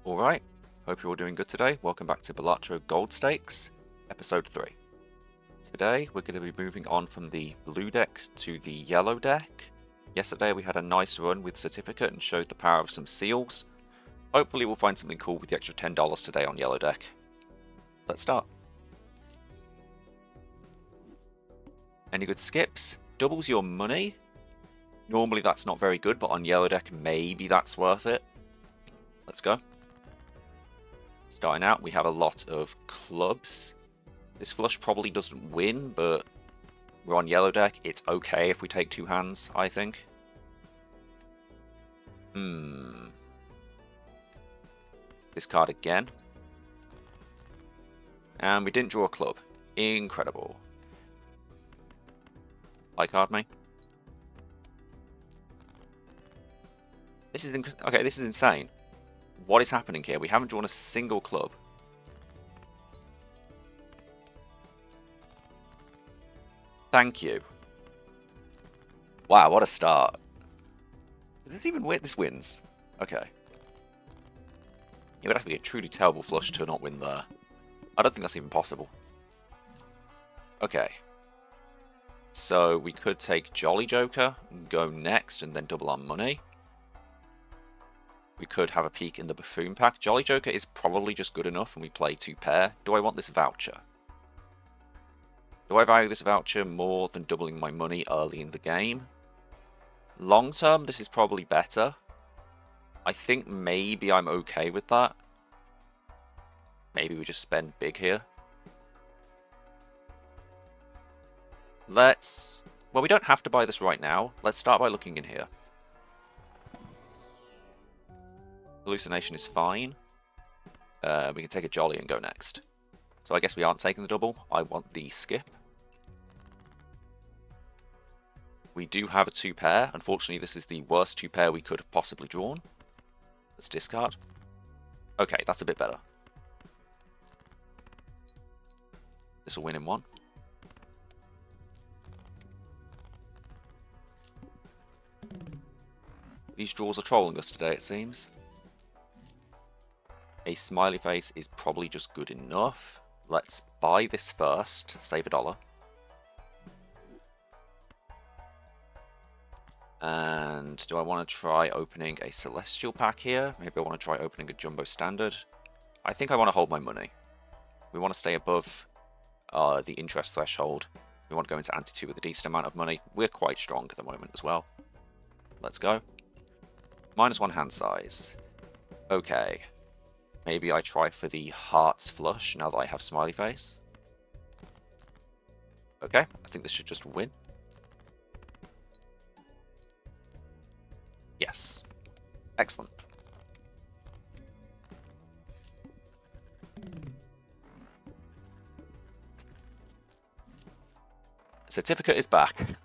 Alright, hope you're all doing good today. Welcome back to Balatro Gold Stakes, Episode 3. Today we're going to be moving on from the blue deck to the yellow deck. Yesterday we had a nice run with Certificate and showed the power of some seals. Hopefully we'll find something cool with the extra $10 today on yellow deck. Let's start. Any good skips? Doubles your money. Normally that's not very good, but on yellow deck maybe that's worth it. Let's go. Starting out, we have a lot of clubs. This flush probably doesn't win, but we're on yellow deck. It's okay if we take two hands, I think. Discard again. And we didn't draw a club. Incredible. High card me. This is okay. This is insane. What is happening here? We haven't drawn a single club. Thank you. Wow, what a start. Does this even win? This wins. Okay. It would have to be a truly terrible flush to not win there. I don't think that's even possible. Okay. So we could take Jolly Joker, and go next, and then double our money. We could have a peek in the Buffoon pack. Jolly Joker is probably just good enough and we play two pair. Do I want this voucher? Do I value this voucher more than doubling my money early in the game? Long term, this is probably better. I think maybe I'm okay with that. Maybe we just spend big here. Well, we don't have to buy this right now. Let's start by looking in here. Hallucination is fine. We can take a Jolly and go next. So I guess we aren't taking the double. I want the skip. We do have a two pair. Unfortunately, this is the worst two pair we could have possibly drawn. Let's discard. Okay, that's a bit better. This will win in one. These draws are trolling us today, it seems. A smiley face is probably just good enough. Let's buy this first, save $1. And do I want to try opening a Celestial pack here? Maybe I want to try opening a Jumbo Standard. I think I want to hold my money. We want to stay above the interest threshold. We want to go into Ante-2 with a decent amount of money. We're quite strong at the moment as well. Let's go. -1 hand size. Okay. Maybe I try for the hearts flush now that I have smiley face. Okay, I think this should just win. Yes. Excellent. Certificate is back.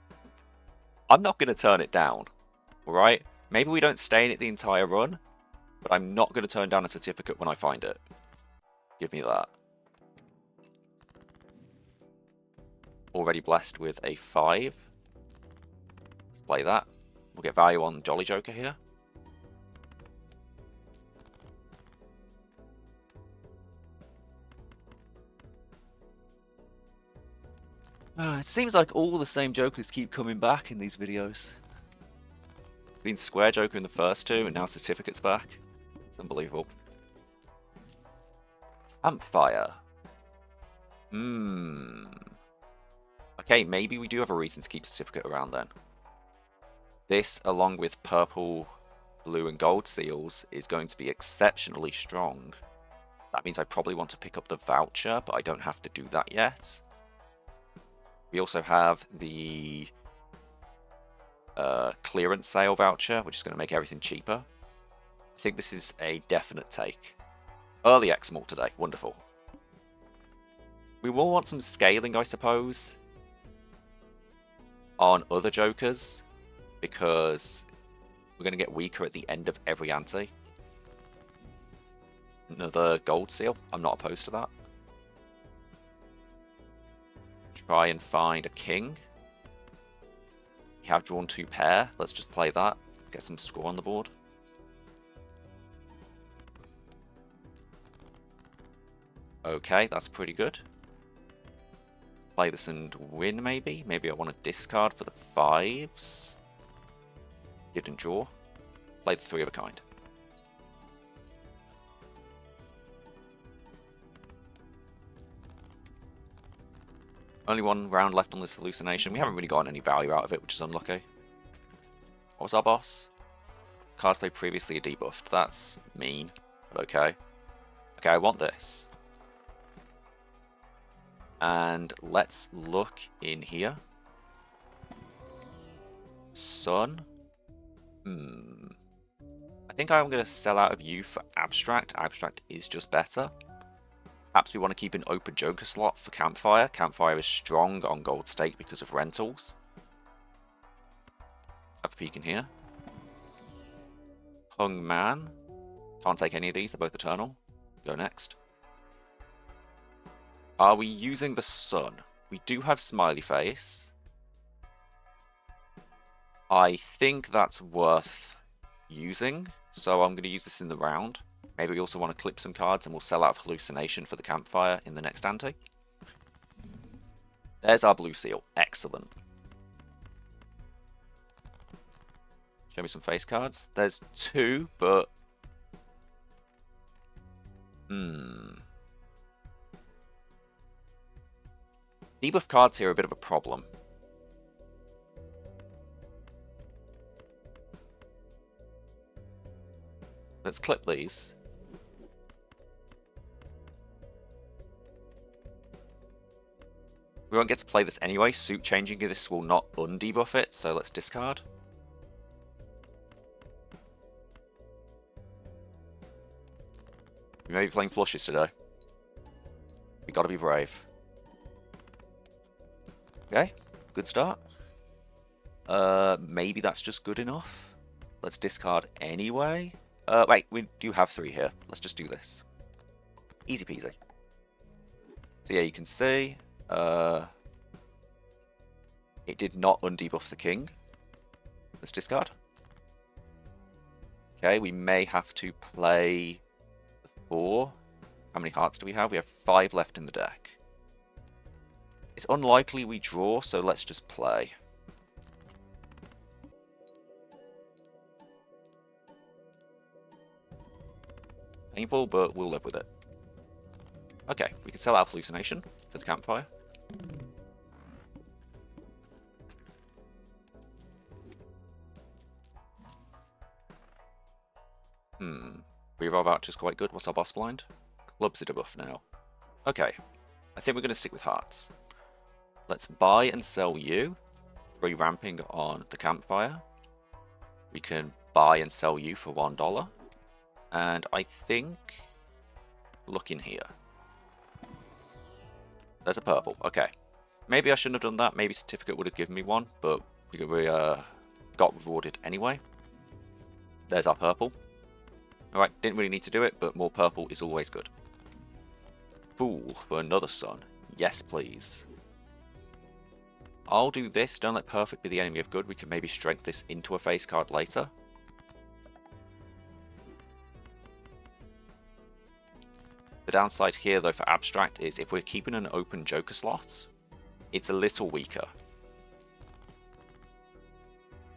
I'm not going to turn it down. Alright? Maybe we don't stay in it the entire run. But I'm not going to turn down a certificate when I find it. Give me that. Already blessed with a 5. Let's play that. We'll get value on Jolly Joker here. It seems like all the same Jokers keep coming back in these videos. It's been Square Joker in the first two, and now Certificate's back. It's unbelievable. Campfire. Okay, maybe we do have a reason to keep Certificate around then. This, along with purple, blue, and gold seals, is going to be exceptionally strong. That means I probably want to pick up the voucher, but I don't have to do that yet. We also have the clearance sale voucher, which is going to make everything cheaper. I think this is a definite take. Early xmult today. Wonderful. We will want some scaling, I suppose, on other Jokers, because we're going to get weaker at the end of every ante. Another gold seal. I'm not opposed to that. Try and find a king. We have drawn two pair. Let's just play that. Get some score on the board. Okay, that's pretty good. Play this and win, maybe? Maybe I want to discard for the 5s. Didn't draw. Play the 3 of a kind. Only one round left on this hallucination. We haven't really gotten any value out of it, which is unlucky. What was our boss? Cards played previously are debuffed. That's mean, but okay. Okay, I want this. And let's look in here. Sun. I think I'm going to sell out of you for Abstract. Abstract is just better. Perhaps we want to keep an open Joker slot for Campfire. Campfire is strong on Gold Stake because of rentals. Have a peek in here. Hung Man. Can't take any of these, they're both eternal. Go next. Are we using the Sun? We do have Smiley Face. I think that's worth using, so I'm going to use this in the round. Maybe we also want to clip some cards and we'll sell out of Hallucination for the Campfire in the next ante. There's our blue seal. Excellent. Show me some face cards. There's 2, but... Debuff cards here are a bit of a problem. Let's clip these. We won't get to play this anyway. Suit changing this will not undebuff it, so let's discard. We may be playing flushes today. We gotta be brave. Okay, good start. Maybe that's just good enough. Let's discard anyway. Wait, we do have 3 here. Let's just do this. Easy peasy. So yeah, you can see it did not undebuff the king. Let's discard. Okay, we may have to play the 4. How many hearts do we have? We have 5 left in the deck. It's unlikely we draw, so let's just play. Painful, but we'll live with it. Okay, we can sell out Hallucination for the Campfire. Reroll voucher's quite good. What's our boss blind? Clubs are debuff now. Okay, I think we're going to stick with hearts. Let's buy and sell you. Free ramping on the Campfire. We can buy and sell you for $1. And I think... Look in here. There's a purple. Okay. Maybe I shouldn't have done that. Maybe Certificate would have given me one, but we got rewarded anyway. There's our purple. Alright, didn't really need to do it, but more purple is always good. Fool for another sun. Yes, please. I'll do this. Don't let perfect be the enemy of good. We can maybe strength this into a face card later. The downside here, though, for Abstract is if we're keeping an open Joker slot, it's a little weaker.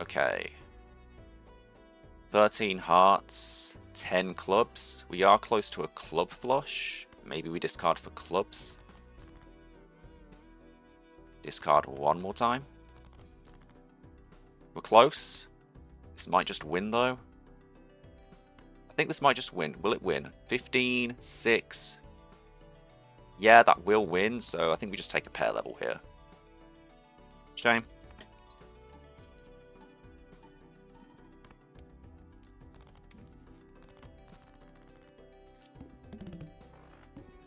Okay. 13 hearts, 10 clubs. We are close to a club flush. Maybe we discard for clubs. Discard one more time. We're close. This might just win, though. I think this might just win. Will it win? 15, 6. Yeah, that will win, so I think we just take a pair level here. Shame.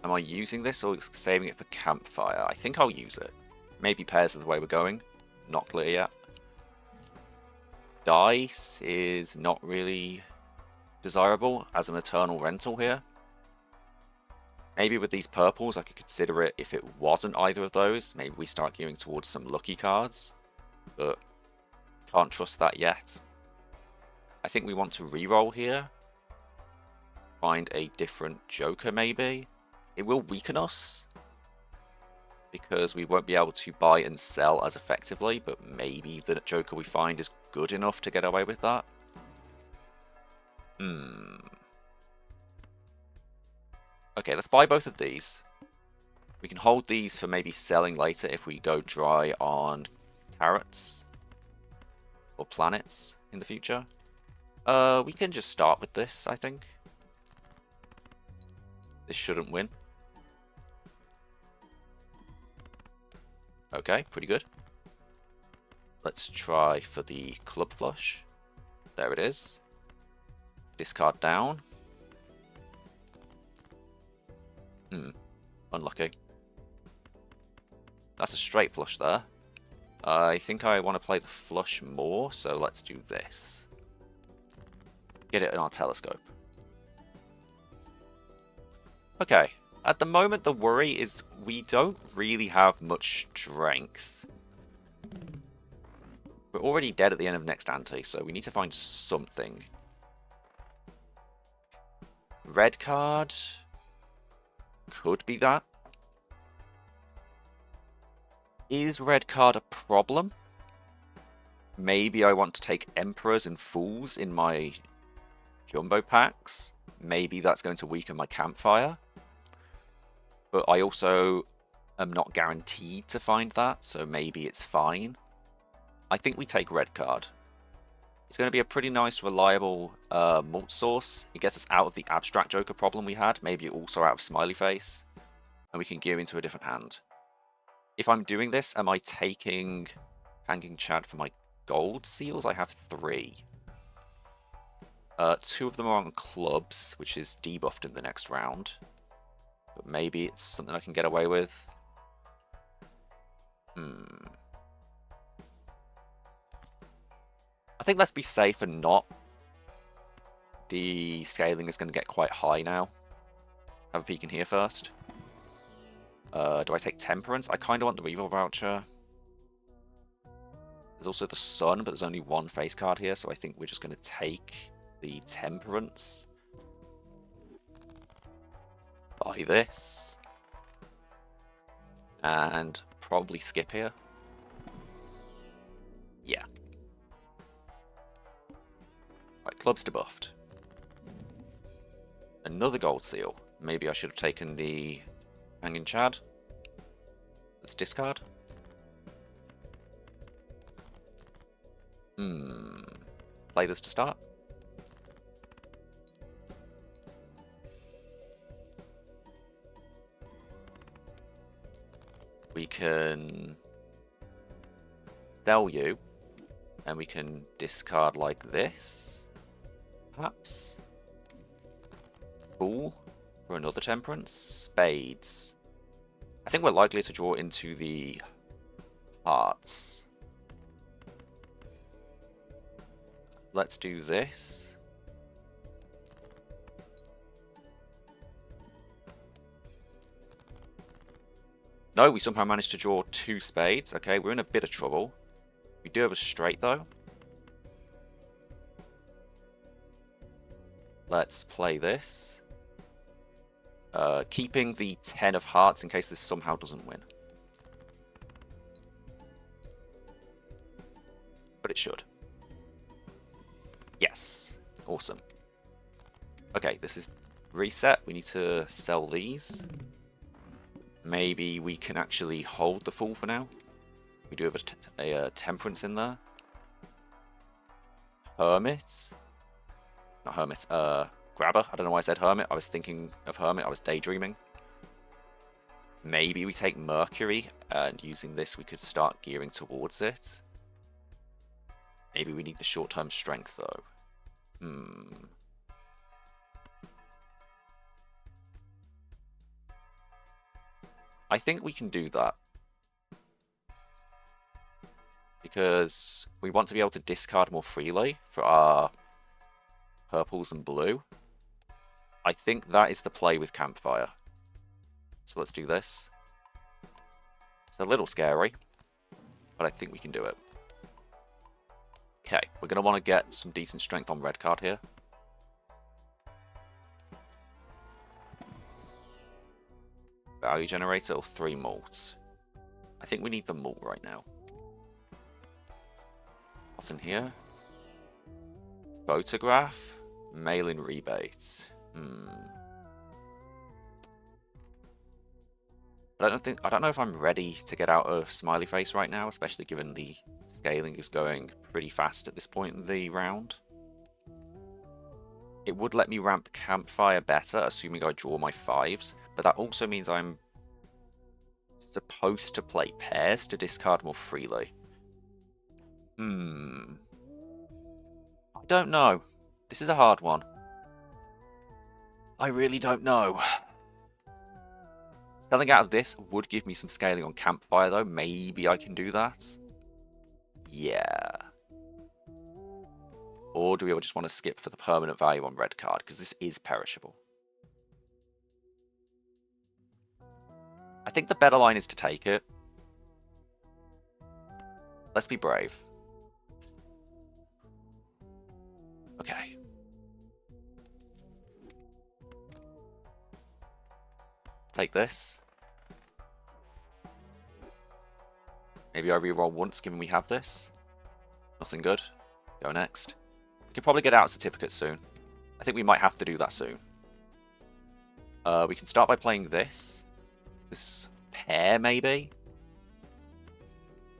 Am I using this or saving it for Campfire? I think I'll use it. Maybe pairs are the way we're going. Not clear yet. Dice is not really desirable as an eternal rental here. Maybe with these purples I could consider it if it wasn't either of those. Maybe we start gearing towards some lucky cards. But can't trust that yet. I think we want to reroll here. Find a different Joker maybe. It will weaken us, because we won't be able to buy and sell as effectively, but maybe the Joker we find is good enough to get away with that. Okay, let's buy both of these. We can hold these for maybe selling later if we go dry on tarots or planets in the future. We can just start with this, I think. This shouldn't win. Okay, pretty good. Let's try for the club flush. There it is. Discard down. Unlucky. That's a straight flush there. I think I want to play the flush more, so let's do this. Get it in our telescope. Okay. At the moment, the worry is we don't really have much strength. We're already dead at the end of next ante, so we need to find something. Red card could be that. Is red card a problem? Maybe I want to take Emperors and Fools in my jumbo packs. Maybe that's going to weaken my Campfire. But I also am not guaranteed to find that, so maybe it's fine. I think we take red card. It's going to be a pretty nice, reliable mult source. It gets us out of the abstract Joker problem we had, maybe also out of Smiley Face, and we can gear into a different hand. If I'm doing this, am I taking Hanging Chad for my gold seals? I have 3. 2 of them are on clubs, which is debuffed in the next round. But maybe it's something I can get away with. I think let's be safe and not. The scaling is going to get quite high now. Have a peek in here first. Do I take Temperance? I kind of want the Reroll voucher. There's also the Sun, but there's only 1 face card here, so I think we're just going to take the Temperance. Buy this. And probably skip here. Yeah. Right, club's debuffed. Another gold seal. Maybe I should have taken the Hanging Chad. Let's discard. Play this to start. We can sell you, and we can discard like this, perhaps. Fool for another Temperance. Spades. I think we're likely to draw into the hearts. Let's do this. No, we somehow managed to draw 2 spades. Okay, we're in a bit of trouble. We do have a straight, though. Let's play this. Keeping the 10 of hearts in case this somehow doesn't win. But it should. Yes. Awesome. Okay, this is reset. We need to sell these. Maybe we can actually hold the Fool for now. We do have a Temperance in there. Hermit. Not Hermit. Grabber. I don't know why I said Hermit. I was thinking of Hermit. I was daydreaming. Maybe we take Mercury, and using this we could start gearing towards it. Maybe we need the short-term strength, though. I think we can do that. Because we want to be able to discard more freely for our purples and blue. I think that is the play with Campfire. So let's do this. It's a little scary, but I think we can do it. Okay, we're going to want to get some decent strength on red card here. Value generator or 3 malt? I think we need the malt right now. What's in here? Photograph? Mail-in rebates. I don't know if I'm ready to get out of Smiley Face right now, especially given the scaling is going pretty fast at this point in the round. It would let me ramp Campfire better, assuming I draw my 5s, but that also means I'm supposed to play pairs to discard more freely. I don't know. This is a hard one. I really don't know. Selling out of this would give me some scaling on Campfire, though. Maybe I can do that. Yeah. Or do we just want to skip for the permanent value on red card? Because this is perishable. I think the better line is to take it. Let's be brave. Okay. Take this. Maybe I reroll once, given we have this. Nothing good. Go next. We can probably get out certificate soon. I think we might have to do that soon. We can start by playing this. This pair, maybe?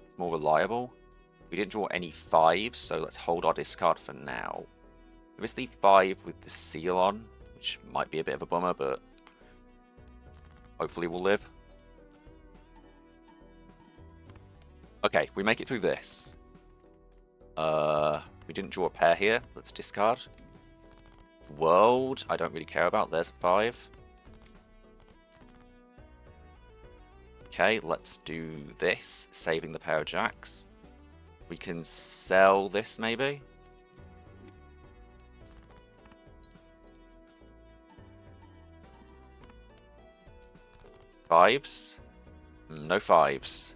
It's more reliable. We didn't draw any 5s, so let's hold our discard for now. There is the 5 with the seal on, which might be a bit of a bummer, but hopefully we'll live. Okay, we make it through this. We didn't draw a pair here. Let's discard. World, I don't really care about. There's a 5. Okay, let's do this, saving the pair of jacks. We can sell this, maybe? Fives? No 5s.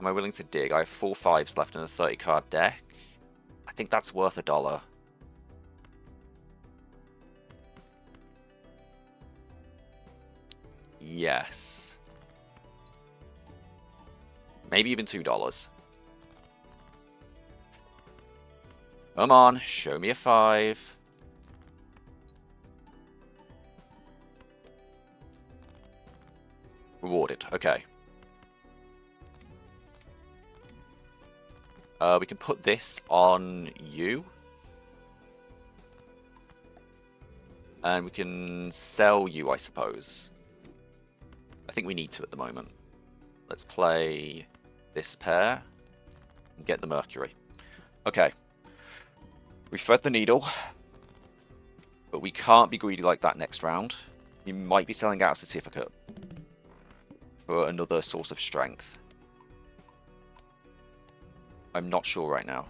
Am I willing to dig? I have 4 5s left in a 30 card deck. I think that's worth $1. Yes. Maybe even $2. Come on, show me a 5. Rewarded, okay. We can put this on you. And we can sell you, I suppose. I think we need to at the moment. Let's play this pair and get the Mercury. Okay. We thread the needle. But we can't be greedy like that next round. You might be selling out a certificate for another source of strength. I'm not sure right now.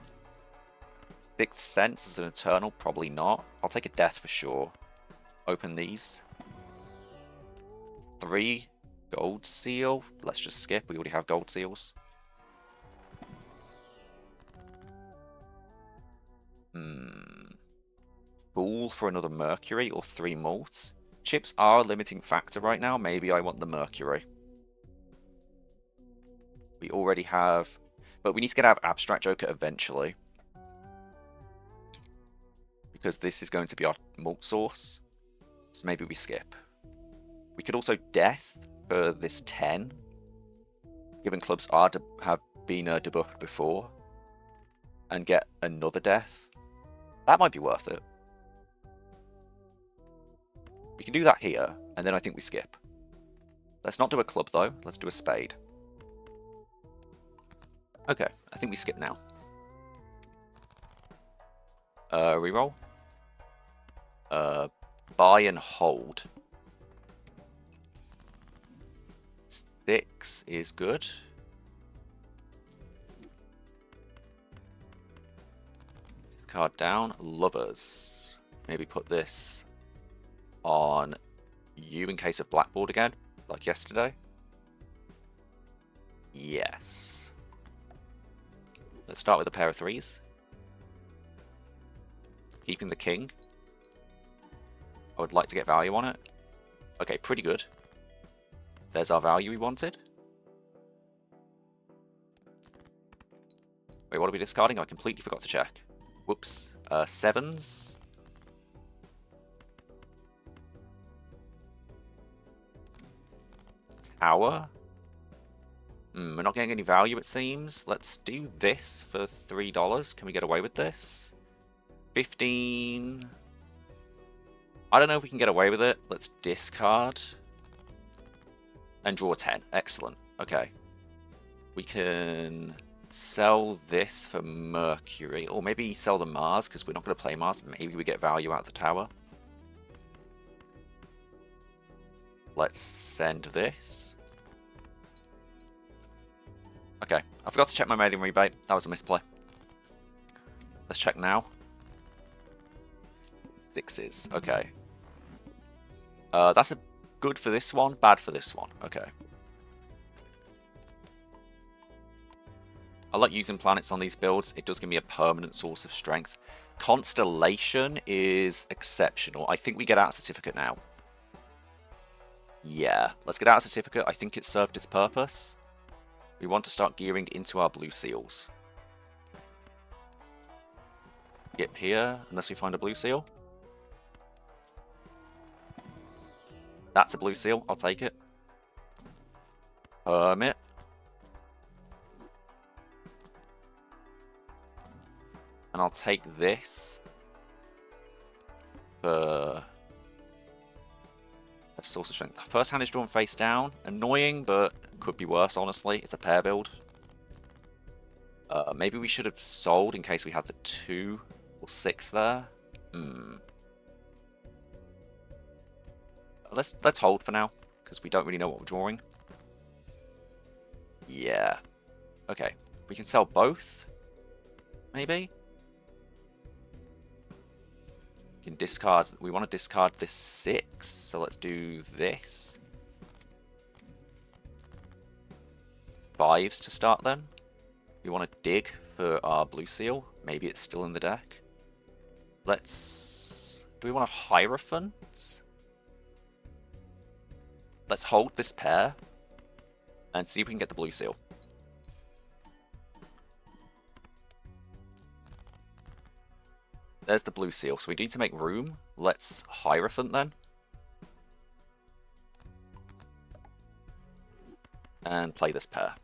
Sixth Sense as an Eternal? Probably not. I'll take a Death for sure. Open these. 3 Gold Seal. Let's just skip. We already have Gold Seals. Fool for another Mercury or 3 Malts. Chips are a limiting factor right now. Maybe I want the Mercury. We already have... But we need to get out of Abstract Joker eventually. Because this is going to be our malt source. So maybe we skip. We could also Death for this 10. Given clubs have been debuffed before. And get another Death. That might be worth it. We can do that here. And then I think we skip. Let's not do a club though. Let's do a spade. Okay, I think we skip now. Reroll. Buy and hold. 6 is good. Discard down. Lovers. Maybe put this on you in case of blackboard again, like yesterday. Yes. Let's start with a pair of 3s. Keeping the king. I would like to get value on it. Okay, pretty good. There's our value we wanted. Wait, what are we discarding? I completely forgot to check. Whoops. Sevens. Tower. We're not getting any value, it seems. Let's do this for $3. Can we get away with this? 15. I don't know if we can get away with it. Let's discard. And draw 10. Excellent. Okay. We can sell this for Mercury. Or maybe sell the Mars, because we're not going to play Mars. Maybe we get value out of the tower. Let's send this. Okay. I forgot to check my mailing rebate. That was a misplay. Let's check now. 6s. Okay. That's a good for this one, bad for this one. Okay. I like using planets on these builds. It does give me a permanent source of strength. Constellation is exceptional. I think we get out a certificate now. Yeah, let's get out a certificate. I think it served its purpose. We want to start gearing into our blue seals. Skip here, unless we find a blue seal. That's a blue seal. I'll take it. Hermit. And I'll take this for a source of strength. First hand is drawn face down. Annoying, but could be worse, honestly. It's a pair build. Maybe we should have sold in case we had the 2 or 6 there. Let's hold for now, because we don't really know what we're drawing. Yeah. Okay. We can sell both. Maybe. We can discard. We want to discard this 6, so let's do this. 5s to start then. We want to dig for our blue seal. Maybe it's still in the deck. Let's... Do we want a Hierophant? Let's hold this pair and see if we can get the blue seal. There's the blue seal, so we need to make room. Let's Hierophant then. And play this pair.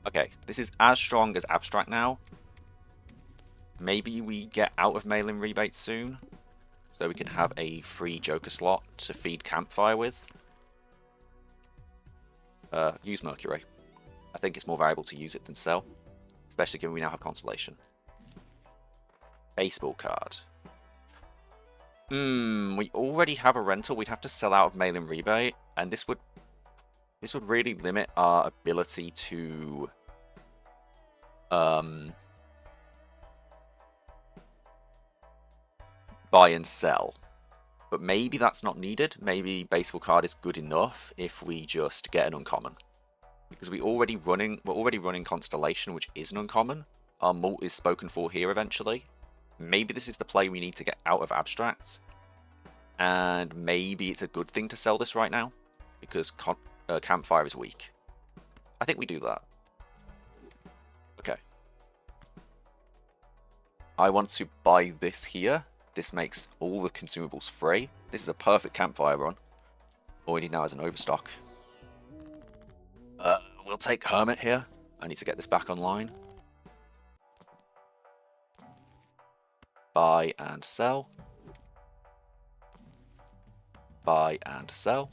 Okay, this is as strong as Abstract now. Maybe we get out of mail-in rebate soon, so we can have a free Joker slot to feed Campfire with. Use Mercury. I think it's more valuable to use it than sell, especially given we now have Constellation. Baseball card. We already have a rental. We'd have to sell out of mail-in rebate, and this would really limit our ability to buy and sell. But maybe that's not needed. Maybe baseball card is good enough if we just get an uncommon. Because we're already running Constellation, which is an uncommon. Our mult is spoken for here eventually. Maybe this is the play we need to get out of Abstract. And maybe it's a good thing to sell this right now, because Campfire is weak. I think we do that. Okay. I want to buy this here. This makes all the consumables free. This is a perfect Campfire run. All we need now is an overstock. We'll take Hermit here. I need to get this back online. Buy and sell. Buy and sell.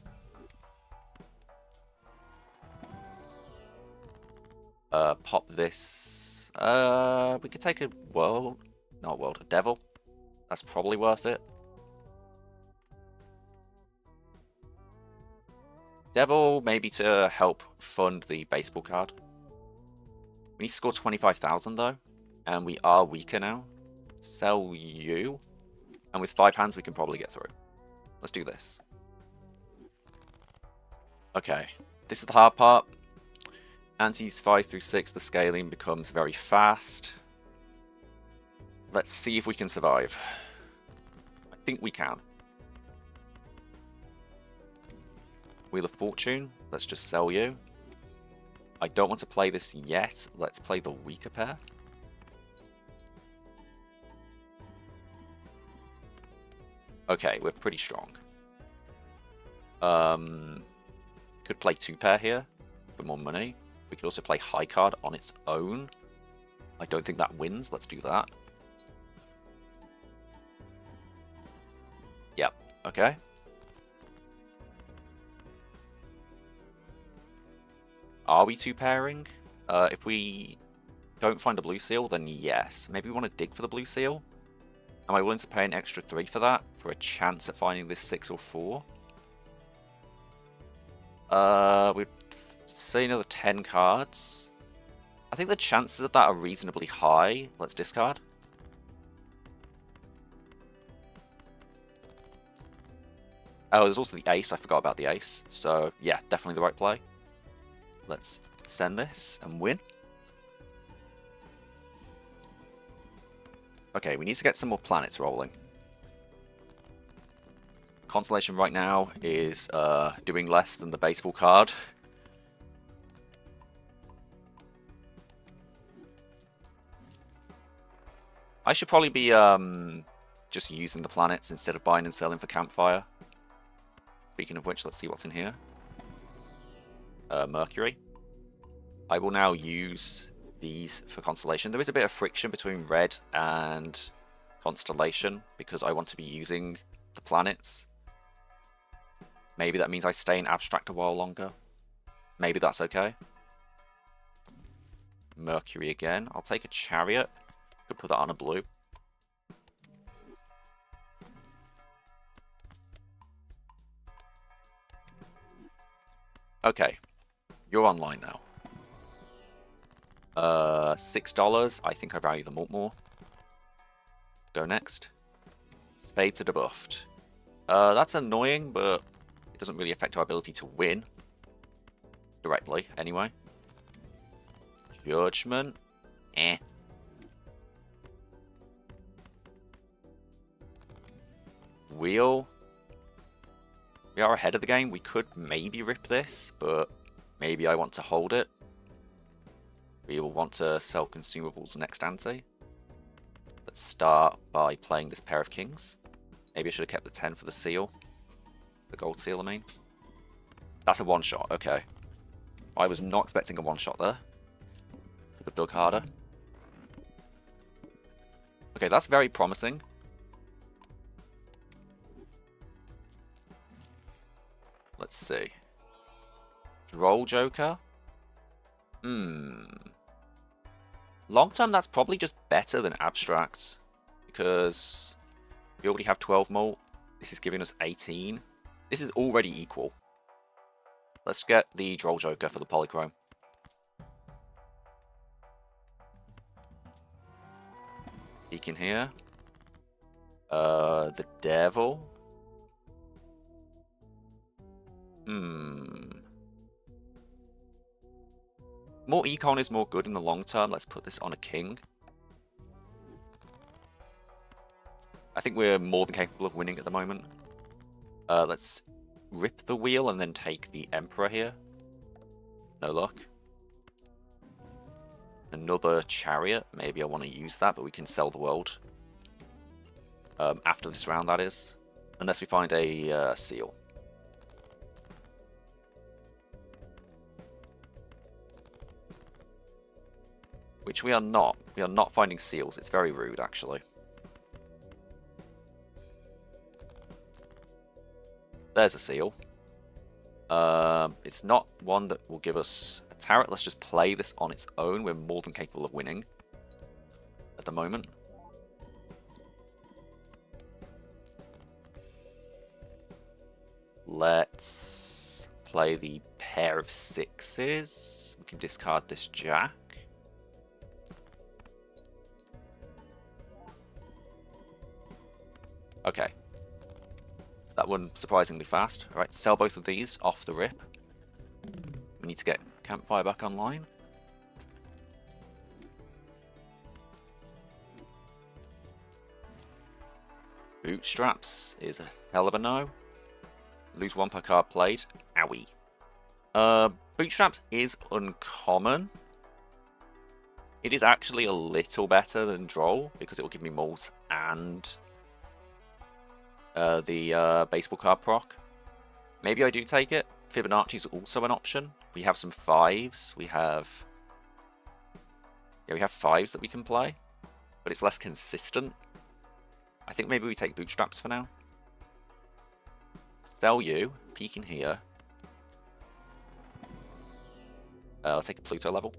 Pop this. We could take a world. Not world, a devil. That's probably worth it. Devil, maybe to help fund the baseball card. We need to score 25,000 though, and we are weaker now. Sell you, and with 5 hands we can probably get through. Let's do this. Okay, this is the hard part. Antes 5 through 6, the scaling becomes very fast. Let's see if we can survive. I think we can. Wheel of Fortune. Let's just sell you. I don't want to play this yet. Let's play the weaker pair. Okay, we're pretty strong. Could play 2-pair here for more money. We could also play high card on its own. I don't think that wins. Let's do that. Yep, okay. Are we 2-pairing? If we don't find a blue seal, then yes. Maybe we want to dig for the blue seal. Am I willing to pay an extra 3 for that? For a chance at finding this 6 or 4? We'd say another 10 cards. I think the chances of that are reasonably high. Let's discard. Oh, there's also the ace. I forgot about the ace. So, yeah, definitely the right play. Let's send this and win. Okay, we need to get some more planets rolling. Constellation right now is doing less than the baseball card. I should probably be just using the planets instead of buying and selling for Campfire. Speaking of which, let's see what's in here. Mercury. I will now use these for Constellation. There is a bit of friction between Red and Constellation because I want to be using the planets. Maybe that means I stay in Abstract a while longer. Maybe that's okay. Mercury again. I'll take a Chariot. Could put that on a blue. Okay. You're online now. $6. I think I value the mult more. Go next. Spades are debuffed. That's annoying, but it doesn't really affect our ability to win. Directly, anyway. Judgment. Eh. Wheel. We are ahead of the game. We could maybe rip this, but maybe I want to hold it. We will want to sell consumables next ante. Let's start by playing this pair of kings. Maybe I should have kept the 10 for the seal. The gold seal, I mean. That's a one-shot, okay. I was not expecting a one-shot there. Could have dug harder. Okay, that's very promising. Let's see. Droll Joker. Long term, that's probably just better than Abstract. Because we already have 12 mult. This is giving us 18. This is already equal. Let's get the Droll Joker for the Polychrome. Peek in here. The Devil. More econ is more good in the long term. Let's put this on a king. I think we're more than capable of winning at the moment. Let's rip the wheel and then take the Emperor here. No luck. Another Chariot. Maybe I want to use that, but we can sell the world. After this round, that is. Unless we find a seal. Which we are not. We are not finding seals. It's very rude, actually. There's a seal. It's not one that will give us a tarot. Let's just play this on its own. We're more than capable of winning at the moment. Let's play the pair of sixes. We can discard this jack. Okay. That one surprisingly fast. Alright, sell both of these off the rip. We need to get Campfire back online. Bootstraps is a hell of a no. Lose 1 per card played. Owie. Bootstraps is uncommon. It is actually a little better than Droll because it will give me Malt and the baseball card proc. Maybe I do take it. Fibonacci is also an option. We have some 5s. We have 5s that we can play, but it's less consistent. I think maybe we take Bootstraps for now. Sell you. Peek in here. I'll take a Pluto level.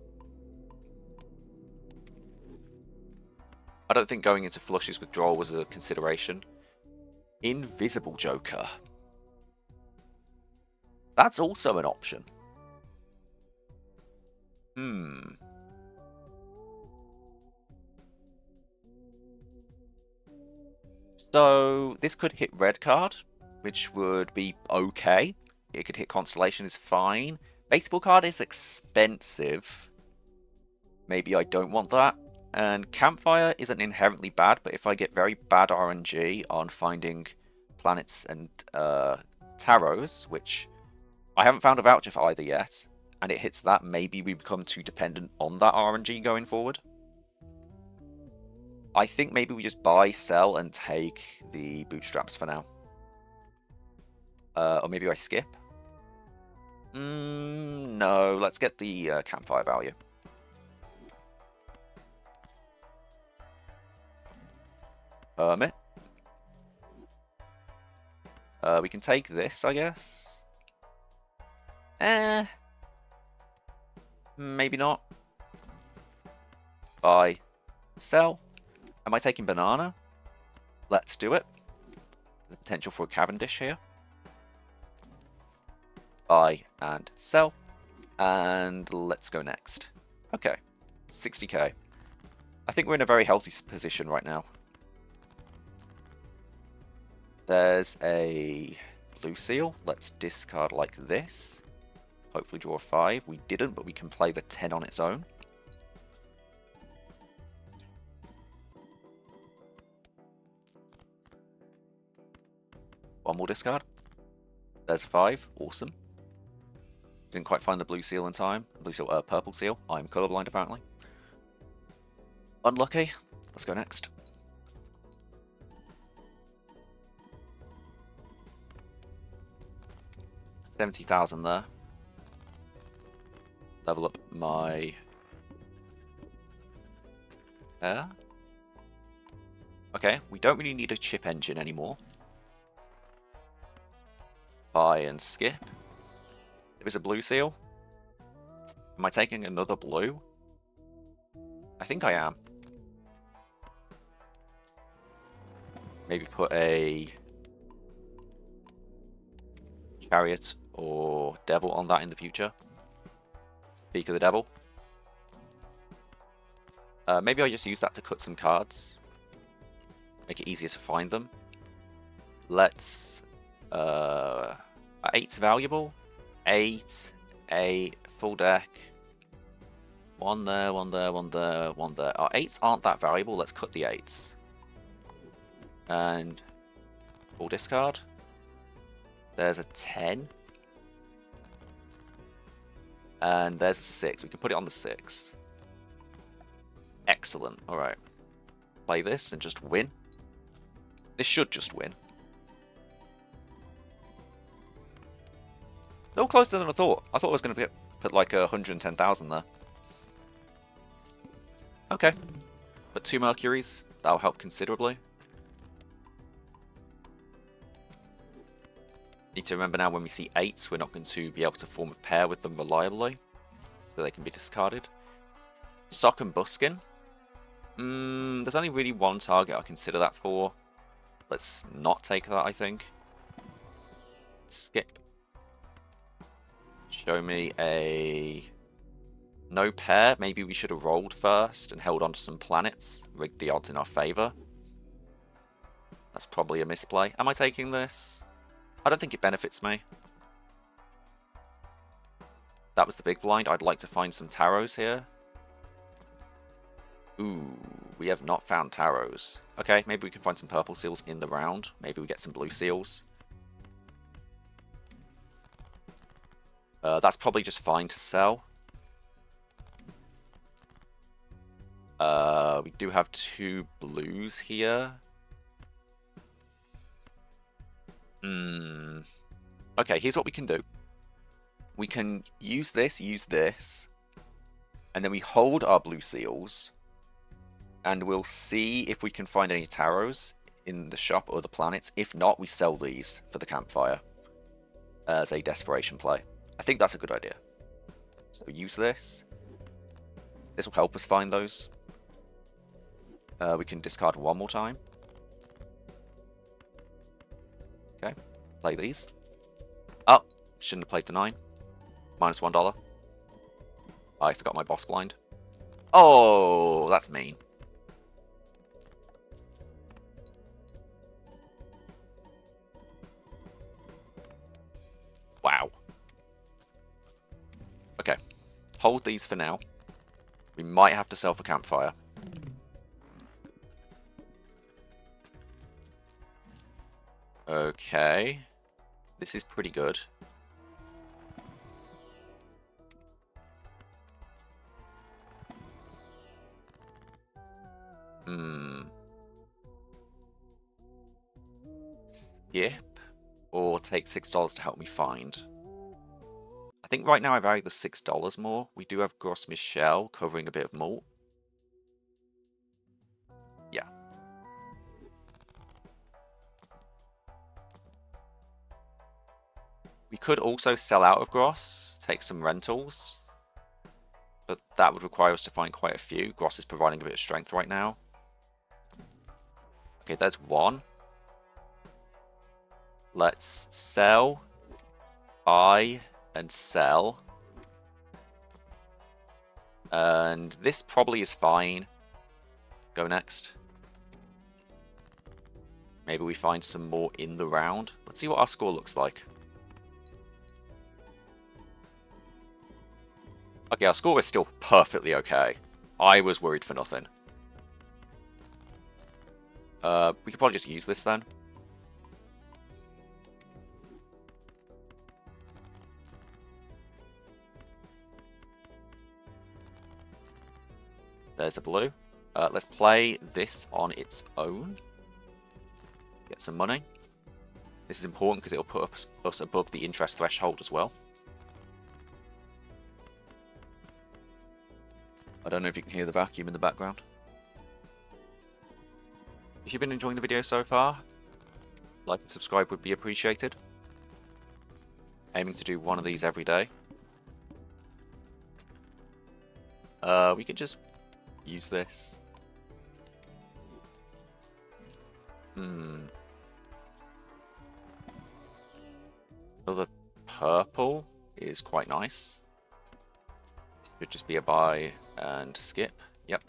I don't think going into flushes with Droll was a consideration. Invisible Joker. That's also an option. So this could hit red card, which would be okay. It could hit Constellation, is fine. Baseball card is expensive. Maybe I don't want that. And Campfire isn't inherently bad, but if I get very bad RNG on finding planets and tarots, which I haven't found a voucher for either yet, and it hits that, maybe we become too dependent on that RNG going forward. I think maybe we just buy, sell, and take the Bootstraps for now. Or maybe I skip. No, let's get the Campfire value. Hermit. We can take this, I guess. Maybe not. Buy. Sell. Am I taking banana? Let's do it. There's a potential for a Cavendish here. Buy and sell. And let's go next. Okay. 60k. I think we're in a very healthy position right now. There's a blue seal. Let's discard like this. Hopefully draw a 5. We didn't, but we can play the 10 on its own. One more discard. There's a 5. Awesome. Didn't quite find the blue seal in time. Blue seal, purple seal. I'm colorblind apparently. Unlucky. Let's go next. $70,000 there. Level up my air. Okay, we don't really need a chip engine anymore. Buy and skip. There's a blue seal. Am I taking another blue? I think I am. Maybe put a Chariot or Devil on that in the future. Speak of the Devil. Maybe I just use that to cut some cards. Make it easier to find them. Let's... 8's valuable. 8, 8, full deck. One there, one there, one there, one there. Our 8s aren't that valuable. Let's cut the 8s. And full discard. There's a 10. And there's a 6. We can put it on the 6. Excellent. Alright. Play this and just win. This should just win. A little closer than I thought. I thought I was going to put like 110,000 there. Okay. But 2 Mercuries. That'll help considerably. Need to remember now when we see 8s, we're not going to be able to form a pair with them reliably. So they can be discarded. Sock and Buskin. There's only really one target I consider that for. Let's not take that, I think. Skip. Show me a... no pair. Maybe we should have rolled first and held on to some planets. Rigged the odds in our favour. That's probably a misplay. Am I taking this? I don't think it benefits me. That was the big blind. I'd like to find some tarots here. Ooh, we have not found tarots. Okay, maybe we can find some purple seals in the round. Maybe we get some blue seals. That's probably just fine to sell. We do have 2 blues here. Okay, here's what we can do. We can use this, and then we hold our blue seals, and we'll see if we can find any tarots in the shop or the planets. If not, we sell these for the campfire as a desperation play. I think that's a good idea. So use this. This will help us find those. We can discard 1 more time. Okay, play these. Oh, shouldn't have played the 9. Minus $1. I forgot my boss blind. Oh, that's mean. Wow. Okay, hold these for now. We might have to sell for campfire. Okay, this is pretty good. Skip or take $6 to help me find. I think right now I value the $6 more. We do have Gros Michel covering a bit of malt. Yeah. We could also sell out of Gros, take some rentals, but that would require us to find quite a few. Gros is providing a bit of strength right now. Okay, there's 1. Let's sell, buy, and sell. And this probably is fine. Go next. Maybe we find some more in the round. Let's see what our score looks like. Okay, our score is still perfectly okay. I was worried for nothing. We could probably just use this then. There's a blue. Let's play this on its own. Get some money. This is important because it'll put us above the interest threshold as well. I don't know if you can hear the vacuum in the background. If you've been enjoying the video so far, like and subscribe would be appreciated. Aiming to do one of these every day. We could just use this. So the purple is quite nice. This could just be a buy and skip. Yep.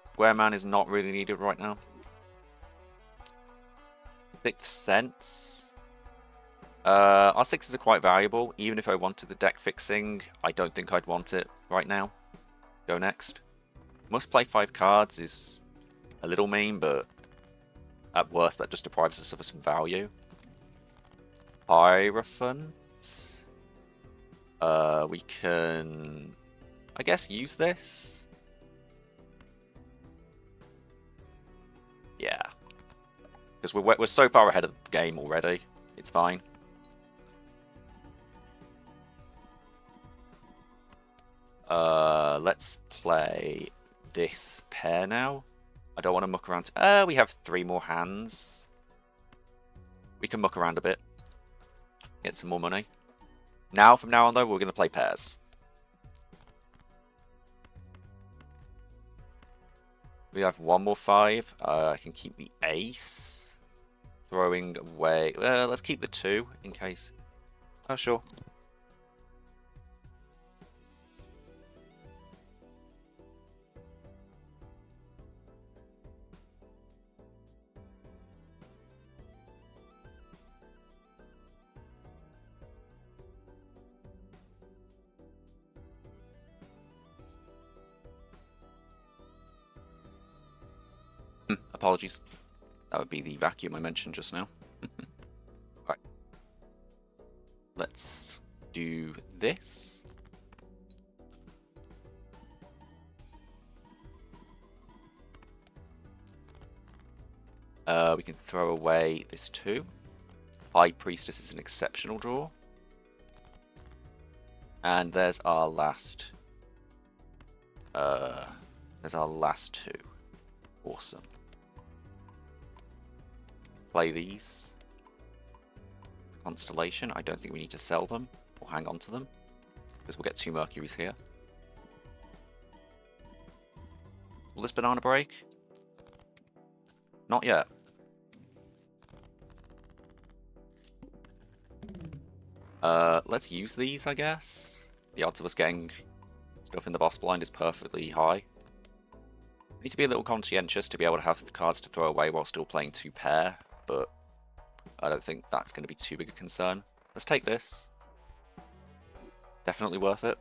Square man is not really needed right now. Sixth Sense. Our sixes are quite valuable. Even if I wanted the deck fixing, I don't think I'd want it right now. Go next. Must play 5 cards is a little mean, but at worst that just deprives us of some value. Hierophant. We can, I guess, use this. Yeah, because we're so far ahead of the game already. It's fine. Let's play this pair now. I don't want to muck around. We have 3 more hands. We can muck around a bit. Get some more money. Now, from now on though, we're going to play pairs. We have 1 more 5. I can keep the ace. Throwing away. Let's keep the 2 in case. Oh, sure. Apologies. That would be the vacuum I mentioned just now. Right. do this. We can throw away this too. High Priestess is an exceptional draw. And there's our last. There's our last two. Awesome. Play these. Constellation. I don't think we need to sell them or hang on to them, because we'll get 2 Mercuries here. Will this banana break? Not yet. Let's use these, I guess. The odds of us getting stuff in the boss blind is perfectly high. We need to be a little conscientious to be able to have the cards to throw away while still playing 2 pair, but I don't think that's going to be too big a concern. Let's take this. Definitely worth it.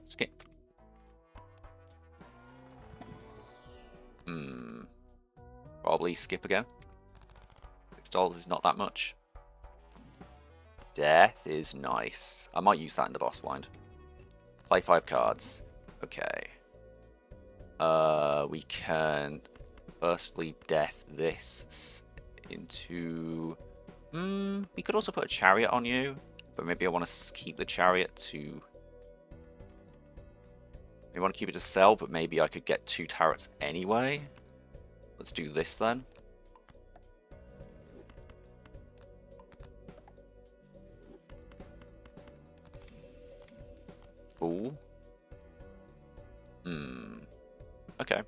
Skip. Probably skip again. $6 is not that much. Death is nice. I might use that in the boss blind. Play 5 cards. Okay. We can firstly death this into... we could also put a chariot on you, but maybe I want to keep the chariot to... I want to keep it to sell, but maybe I could get 2 turrets anyway. Let's do this then. Ooh. Okay.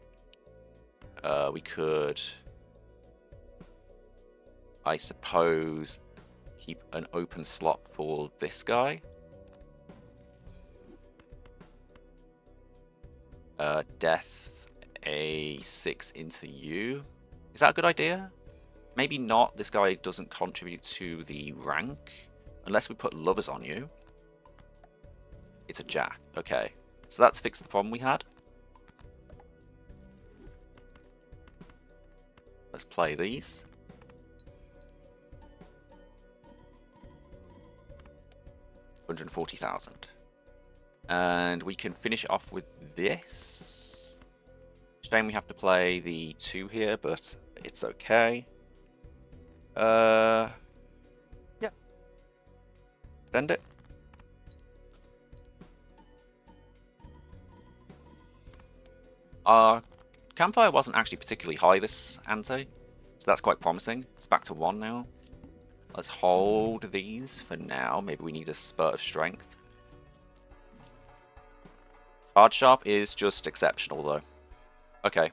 We could, I suppose, keep an open slot for this guy. Death a 6 into you. Is that a good idea? Maybe not. This guy doesn't contribute to the rank. Unless we put lovers on you. It's a jack. Okay. So that's fixed the problem we had. Let's play these. $140,000. And we can finish off with this. Shame we have to play the 2 here, but it's okay. Yeah. Send it. Campfire wasn't actually particularly high this ante, so that's quite promising. It's back to 1 now. Let's hold these for now. Maybe we need a spurt of strength. Card Sharp is just exceptional though. Okay.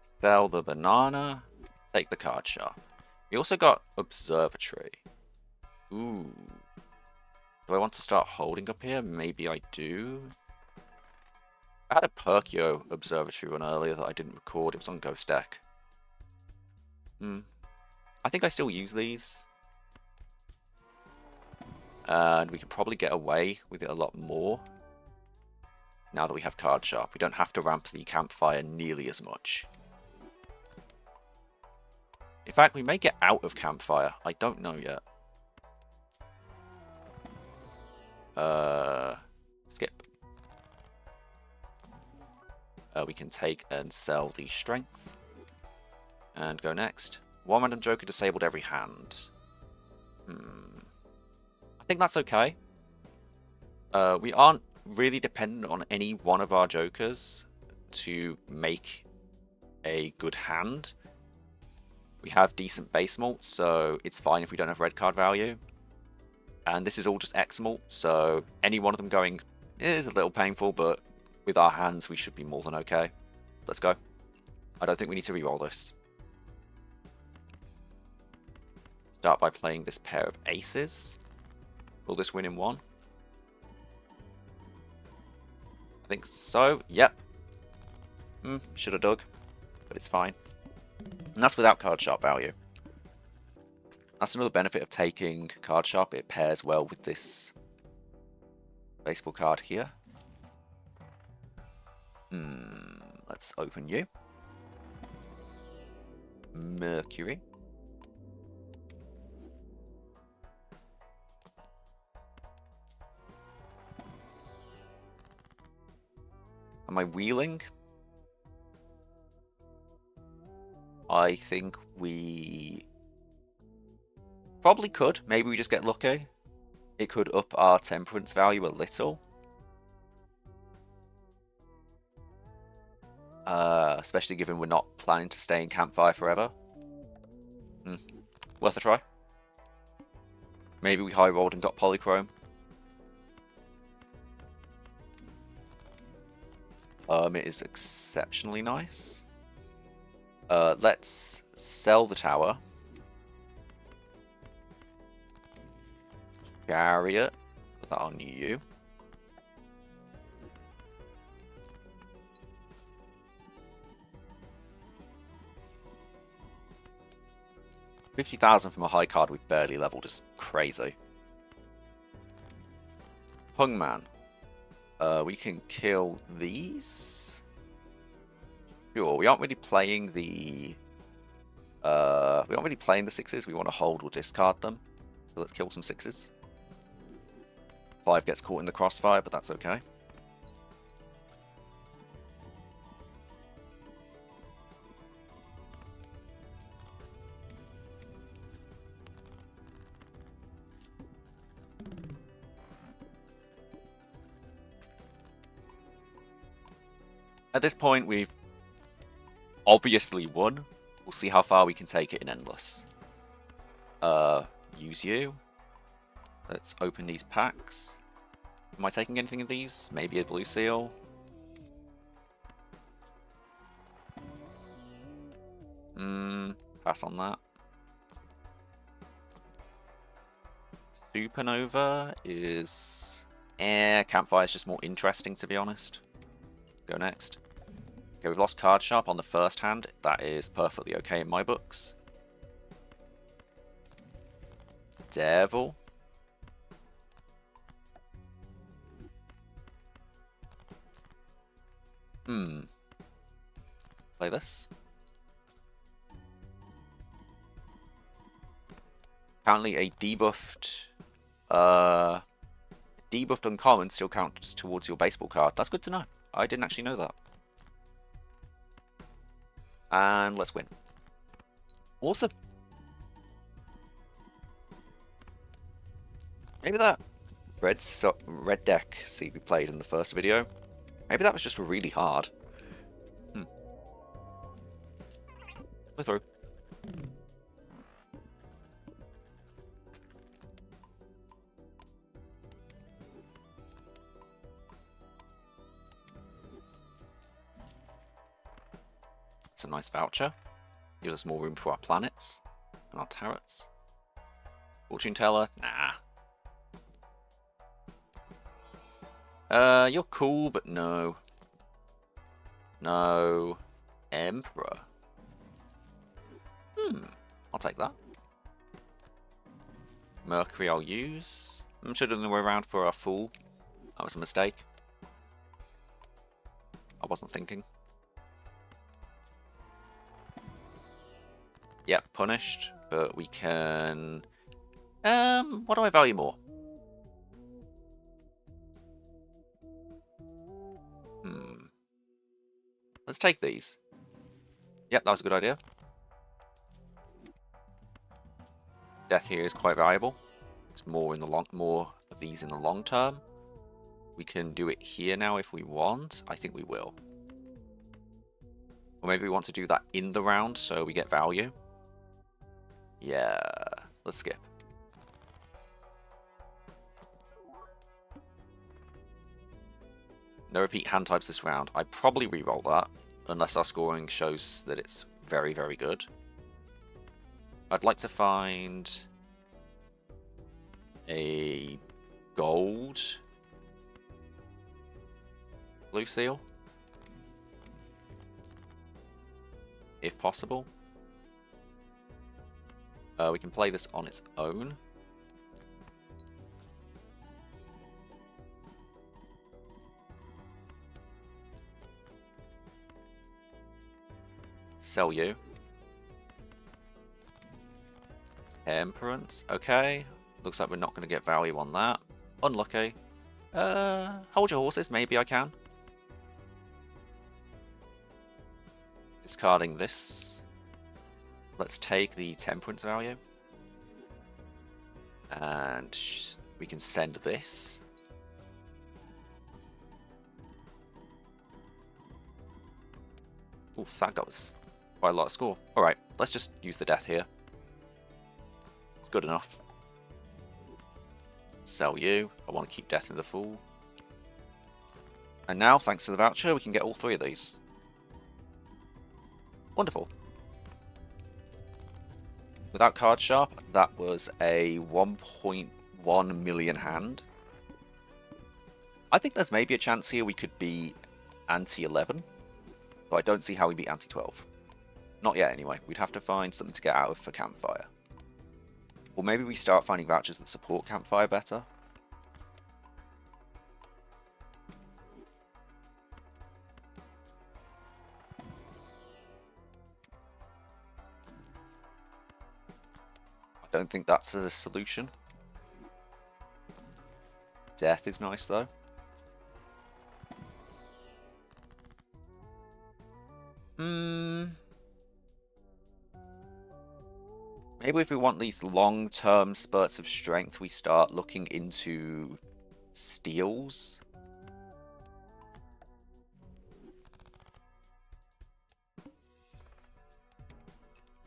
Sell the banana. Take the Card Sharp. We also got Observatory. Ooh. Do I want to start holding up here? Maybe I do. I had a Perkio Observatory one earlier that I didn't record. It was on Ghost Deck. I think I still use these. And we can probably get away with it a lot more. Now that we have Card Sharp. We don't have to ramp the Campfire nearly as much. In fact, we may get out of Campfire. I don't know yet. Skip. We can take and sell the strength. And go next. 1 random joker disabled every hand. I think that's okay. We aren't really dependent on any one of our jokers to make a good hand. We have decent base mult, so it's fine if we don't have red card value. And this is all just xmult, so any one of them going is a little painful, but with our hands we should be more than okay. Let's go. I don't think we need to reroll this. Start by playing this pair of aces. Will this win in 1? I think so. Yep. Should have dug, but it's fine. And that's without Card Sharp value. That's another benefit of taking Card Sharp. It pairs well with this baseball card here. Let's open you. Mercury. Am I wheeling? I think we probably could. Maybe we just get lucky. It could up our temperance value a little. Especially given we're not planning to stay in Campfire forever. Worth a try. Maybe we high rolled and got polychrome. It is exceptionally nice. Let's sell the tower. Chariot. Put that on you. $50,000 from a high card we've barely leveled is crazy. Hungman. We can kill these. Sure, we aren't really playing the sixes. We want to hold or discard them. So let's kill some sixes. 5 gets caught in the crossfire, but that's okay. At this point, we've obviously won. We'll see how far we can take it in Endless. Use you. Let's open these packs. Am I taking anything of these? Maybe a blue seal. Pass on that. Supernova is... Campfire is just more interesting, to be honest. Go next. Okay, we've lost Card Sharp on the first hand. That is perfectly okay in my books. Devil. Play this. Apparently a debuffed uncommon still counts towards your baseball card. That's good to know. I didn't actually know that. And let's win. Awesome. Maybe that red deck we played in the first video. Maybe that was just really hard. We're through. It's a nice voucher. Gives us more room for our planets and our turrets. Fortune teller? Nah. You're cool, but no. No. Emperor. I'll take that. Mercury I'll use. Should have done the way around for a fool. That was a mistake. I wasn't thinking. Yep, punished, but we can... what do I value more? Let's take these. Yep, that was a good idea. Death here is quite valuable. It's more of these in the long term. We can do it here now if we want. I think we will. Or maybe we want to do that in the round so we get value. Yeah, let's skip. No repeat hand types this round. I'd probably reroll that, unless our scoring shows that it's very, very good. I'd like to find a gold blue seal, if possible. We can play this on its own. Sell you. Temperance. Okay. Looks like we're not going to get value on that. Unlucky. Hold your horses. Maybe I can. discarding this. Let's take the temperance value. And we can send this. Oof, that got us quite a lot of score. Alright, let's just use the death here. It's good enough. Sell you. I want to keep death in the fool. And now, thanks to the voucher, we can get all 3 of these. Wonderful. Without card sharp, that was a 1.1 million hand. I think there's maybe a chance here we could be anti-11, but I don't see how we'd be anti-12. Not yet, anyway. We'd have to find something to get out of for Campfire. Or maybe we start finding vouchers that support Campfire better. I don't think that's a solution. Death is nice, though. Maybe if we want these long-term spurts of strength, we start looking into steals.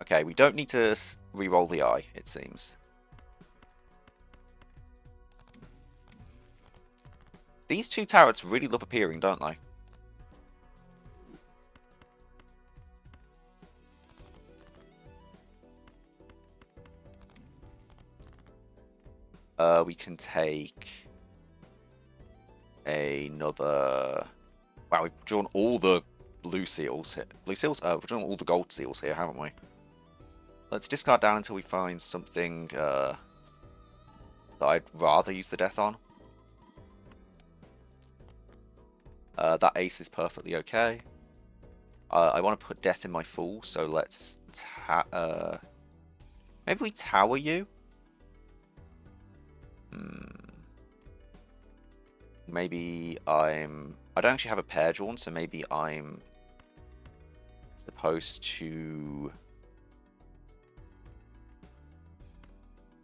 Okay, we don't need to re-roll the eye, it seems. These 2 tarots really love appearing, don't they? We can take another... Wow, we've drawn all the blue seals here. Blue seals? We've drawn all the gold seals here, haven't we? Let's discard down until we find something that I'd rather use the death on. That ace is perfectly okay. I want to put death in my fool, so let's... maybe we tower you? Maybe I don't actually have a pair drawn, so maybe I'm supposed to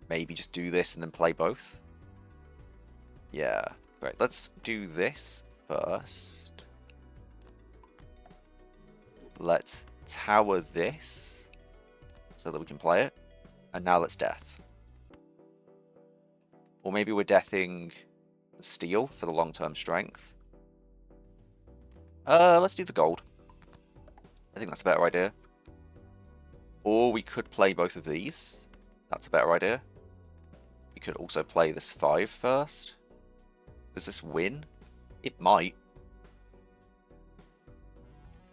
maybe just do this and then play both. Yeah, great. Let's do this first. Let's tower this so that we can play it. And now let's death. Or maybe we're deathing the steel for the long-term strength. Let's do the gold. I think that's a better idea. Or we could play both of these. That's a better idea. We could also play this 5 first. Does this win? It might.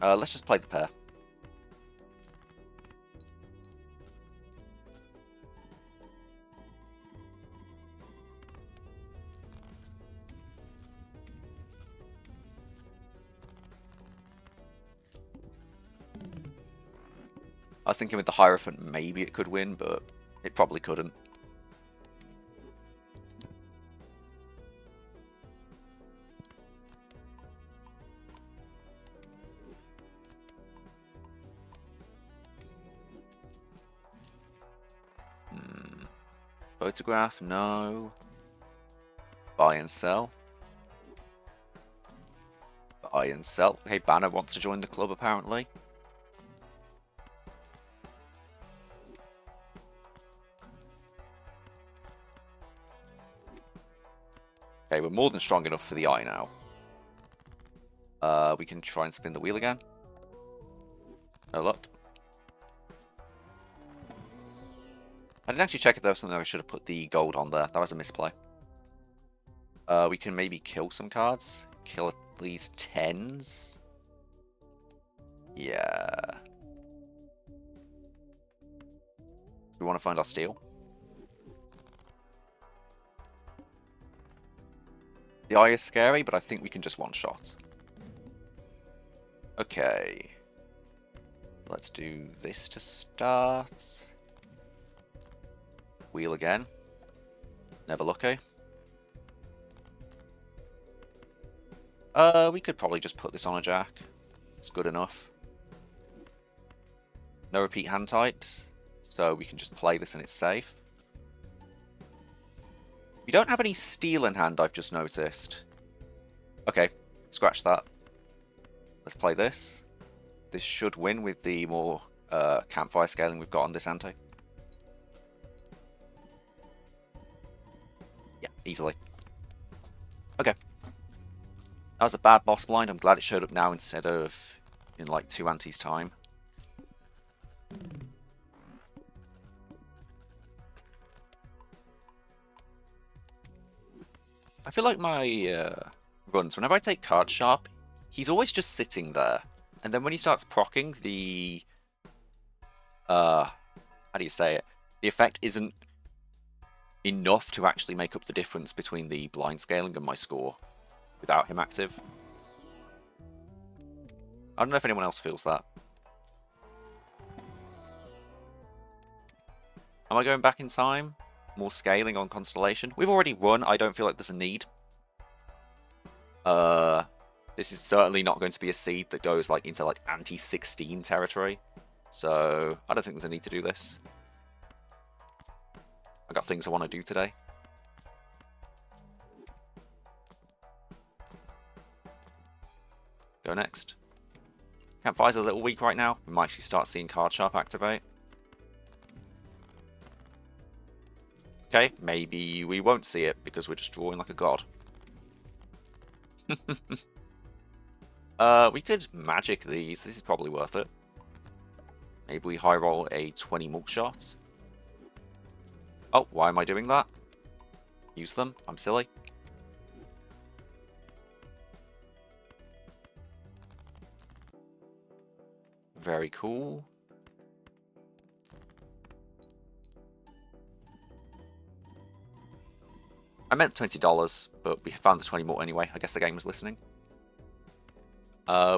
Let's just play the pair. I was thinking with the Hierophant maybe it could win, but it probably couldn't. Photograph, no. Buy and sell. Buy and sell. Hey, Banner wants to join the club apparently. Okay, we're more than strong enough for the eye now. We can try and spin the wheel again. No luck. I didn't actually check if there was something I should have put the gold on there. That was a misplay. We can maybe kill some cards. Kill at least 10s. Yeah. We want to find our steel. The eye is scary, but I think we can just one-shot. Okay. Let's do this to start. Wheel again. Never lucky. We could probably just put this on a jack. It's good enough. No repeat hand types, so we can just play this and it's safe. We don't have any steel in hand, I've just noticed. Okay, scratch that. Let's play this. This should win with the more campfire scaling we've got on this ante. Yeah, easily. Okay. That was a bad boss blind. I'm glad it showed up now instead of in like 2 antes time. I feel like my runs, whenever I take card sharp, he's always just sitting there. And then when he starts proccing, the how do you say it? The effect isn't enough to actually make up the difference between the blind scaling and my score without him active. I don't know if anyone else feels that. Am I going back in time? More scaling on Constellation? We've already won. I don't feel like there's a need. This is certainly not going to be a seed that goes like into like anti-16 territory. So I don't think there's a need to do this. I got things I want to do today. Go next. Campfire's a little weak right now. We might actually start seeing card sharp activate. Okay, maybe we won't see it because we're just drawing like a god. We could magic these. This is probably worth it. Maybe we high roll a 20 mult shot. Oh, why am I doing that? Use them. I'm silly. Very cool. I meant $20, but we found the 20 mult anyway. I guess the game was listening.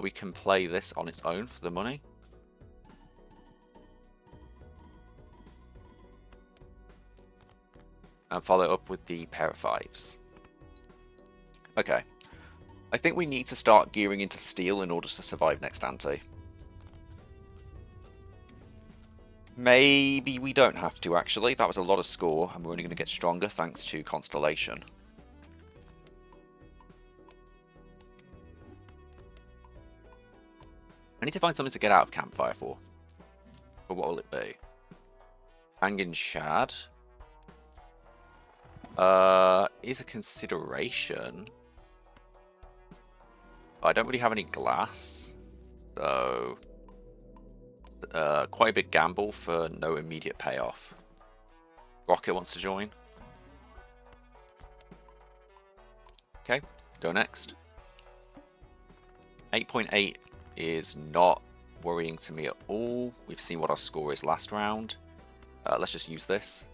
We can play this on its own for the money. And follow up with the pair of fives. Okay. I think we need to start gearing into steel in order to survive next ante. Maybe we don't have to, actually. That was a lot of score, and we're only going to get stronger thanks to Constellation. I need to find something to get out of Campfire for. But what will it be? Hanging Shad? Is a consideration. But I don't really have any glass. So... quite a big gamble for no immediate payoff. Rocket wants to join. Okay, go next. 8.8 is not worrying to me at all. We've seen what our score is last round. Let's just use this.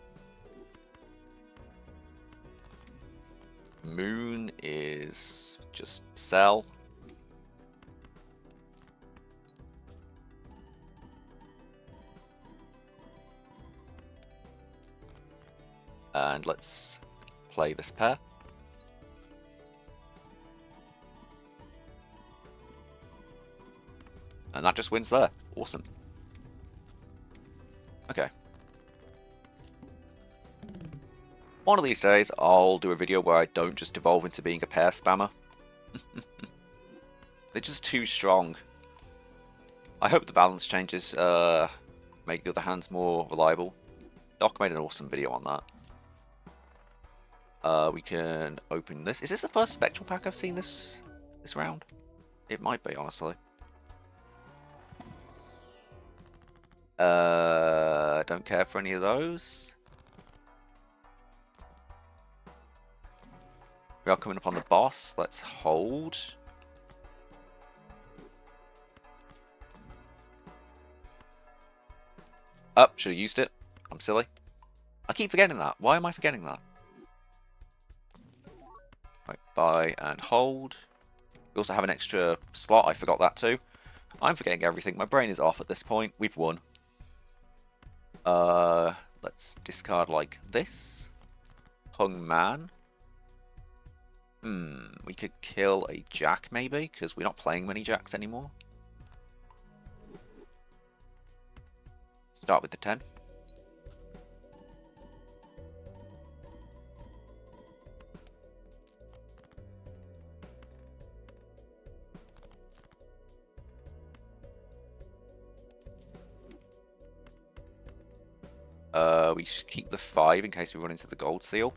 Moon is just sell. And let's play this pair. And that just wins there. Awesome. Okay. One of these days, I'll do a video where I don't just devolve into being a pair spammer. They're just too strong. I hope the balance changes make the other hands more reliable. Doc made an awesome video on that. We can open this. Is this the first Spectral pack I've seen this round? It might be, honestly. Don't care for any of those. We are coming upon the boss. Let's hold. Oh, should have used it. I'm silly. I keep forgetting that. Why am I forgetting that? Right, buy and hold. We also have an extra slot. I forgot that too. I'm forgetting everything. My brain is off at this point. We've won. Let's discard like this. Hung man. We could kill a jack maybe, because we're not playing many jacks anymore. Start with the 10. We should keep the 5 in case we run into the gold seal.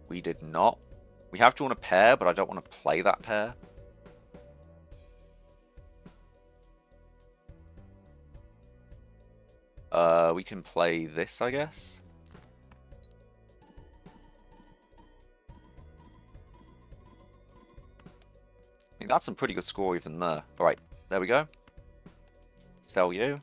We did not. We have drawn a pair, but I don't want to play that pair. We can play this, I guess. I think that's some pretty good score even there. Alright, there we go. Sell you.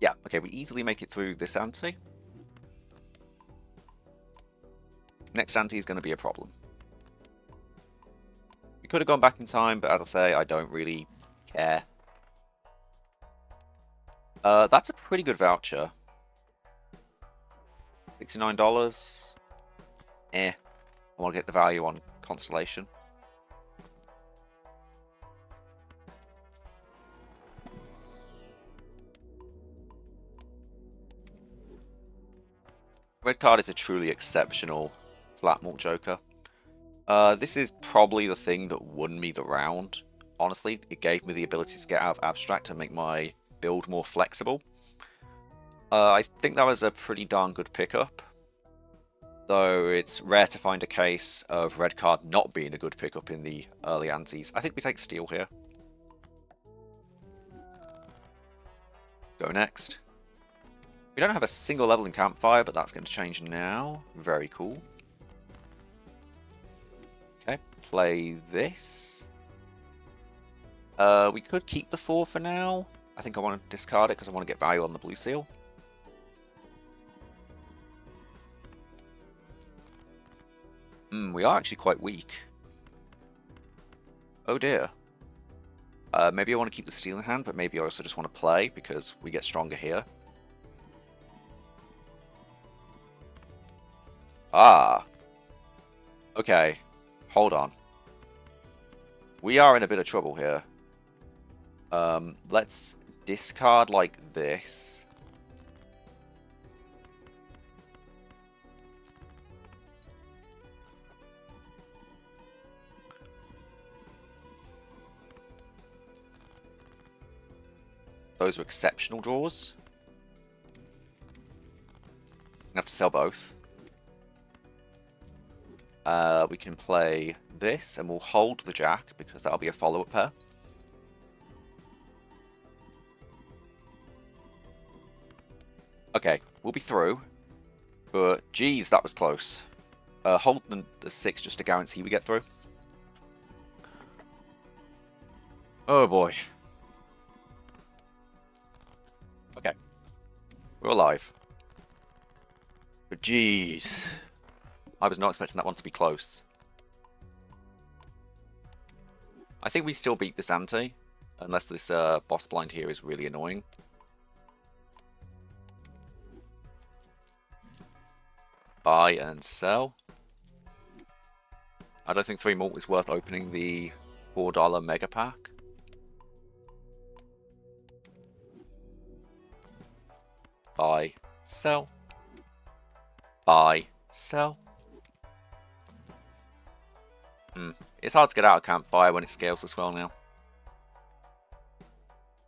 Yeah, okay, we easily make it through this ante. Next ante is going to be a problem. We could have gone back in time, but as I say, I don't really care. That's a pretty good voucher. $69. I want to get the value on Constellation. Red card is a truly exceptional flat malt joker. This is probably the thing that won me the round. Honestly, it gave me the ability to get out of abstract and make my build more flexible. I think that was a pretty darn good pickup. Though it's rare to find a case of red card not being a good pickup in the early antes. I think we take steel here. Go next. We don't have a single level in Campfire, but that's going to change now. Very cool. Okay, play this. We could keep the 4 for now. I think I want to discard it because I want to get value on the blue seal. We are actually quite weak. Oh dear. Maybe I want to keep the steel in hand, but maybe I also just want to play because we get stronger here. Ah. Okay. Hold on. We are in a bit of trouble here. Let's discard like this. Those are exceptional draws. I have to sell both. We can play this, and we'll hold the jack, because that'll be a follow-up pair. Okay, we'll be through. But, geez, that was close. Hold the 6 just to guarantee we get through. Oh, boy. Okay. We're alive. But, geez. I was not expecting that one to be close. I think we still beat this ante, unless this boss blind here is really annoying. Buy and sell. I don't think 3 malt is worth opening the $4 mega pack. Buy, sell. Buy, sell. It's hard to get out of Campfire when it scales this well now.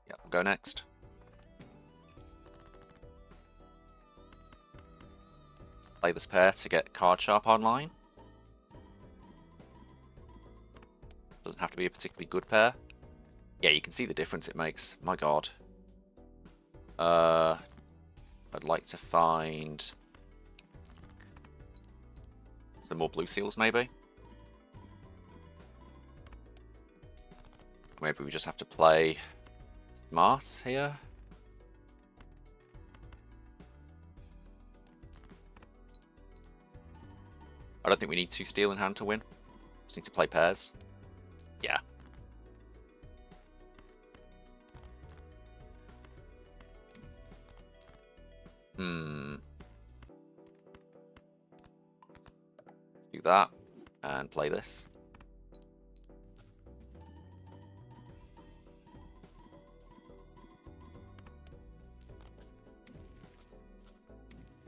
Yeah, we'll go next. Play this pair to get card sharp online. Doesn't have to be a particularly good pair. Yeah, you can see the difference it makes. My god. I'd like to find some more blue seals, maybe. Maybe we just have to play smart here. I don't think we need 2 steel in hand to win. Just need to play pairs. Yeah. Let's do that and play this.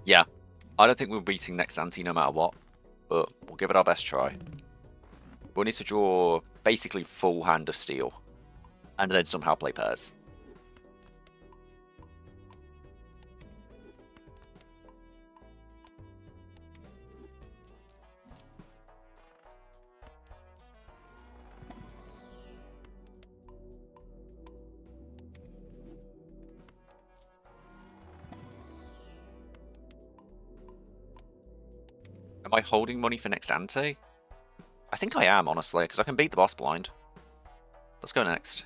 Yeah, I don't think we're beating next ante no matter what, but we'll give it our best try. We'll need to draw basically full hand of steel, and then somehow play pairs. Am I holding money for next ante? I think I am, honestly, because I can beat the boss blind. Let's go next.